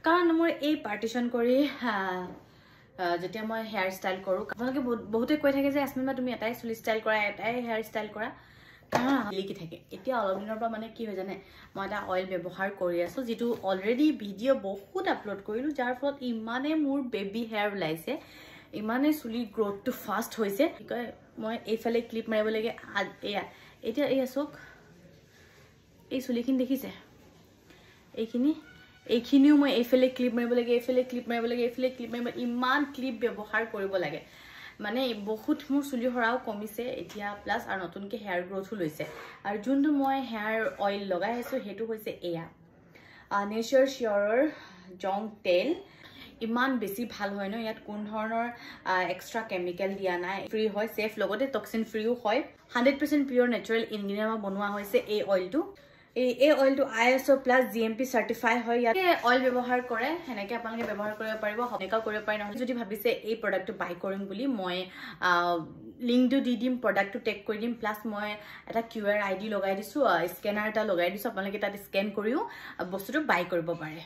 কাৰণ মোৰ এই পাৰ্টিশন কৰি যেতিয়া মই হেয়াৰ ষ্টাইল কৰোঁ আপোনালোকে বহুতে কৈ থাকে যে আস্মিন বা তুমি এটাই চুলি ষ্টাইল কৰা এটাই হেয়াৰ ষ্টাইল কৰা লিকি থাকে এতিয়া অলপ দিনৰ পৰা মানে কি হৈ জানে মই এটা অইল ব্যৱহাৰ কৰি আছো যেটো অলৰেডি ভিডিঅ বহুত আপলোড কৰিলো যাৰ ফলত ইমানে মোৰ বেবি হেয়াৰ ওলাইছে ইমানে চুলি গ্ৰোথটো ফাষ্ট হৈছে মই এইফালে ক্লিপ মাৰিব লাগে এয়া এতিয়া এই আছক এই চুলিখিনি দেখিছে এইখিনিও মই এইফালে ক্লিপ মাৰিব লাগে এইফালে ক্লিপ মাৰিব লাগে এইফালে ক্লিপ মাৰিব ইমান ক্লিপ ব্যৱহাৰ কৰিব লাগে মানে বহুত মোৰ চুলি হৰাও কমিছে এতিয়া প্লাস আৰু নতুনকে হেয়াৰ গ্ৰোথো লৈছে আৰু যোনটো মই হেয়াৰ অইল লগাই আছো হেতু হৈছে এয়া নেচাৰ শিয়ৰৰ জং তেল ইমান বেছি ভাল হয় ন ইয়াত কোন ধৰণৰ এক্সট্ৰা কেমিক্যাল দিয়া নাই ফ্ৰী হয় সেফ লগতে টক্সিন ফ্ৰীও হয় 100% পিওৰ ন্যাচাৰাল ইনগ্ৰেডিয়েন্ট বনোৱা হৈছে এই অইলটো এই অইলটো ISO প্লাস GMP সাৰ্টিফাই হয় ইয়াতে অইল ব্যৱহাৰ কৰে হেনেকে আপোনালোকে ব্যৱহাৰ কৰিব পাৰিব হনেকা কৰিব পাৰি নহলে যদি ভাবিছে এই প্ৰডাক্টটো বাই কৰিম বুলি মই লিংকটো দি দিম প্ৰডাক্টটো টেগ কৰি দিম প্লাস মই এটা QR ID লগাই দিছো স্ক্যানাৰ এটা লগাই দিছো আপোনালোকে তাত স্ক্যান কৰিও বস্তুটো বাই কৰিব পাৰে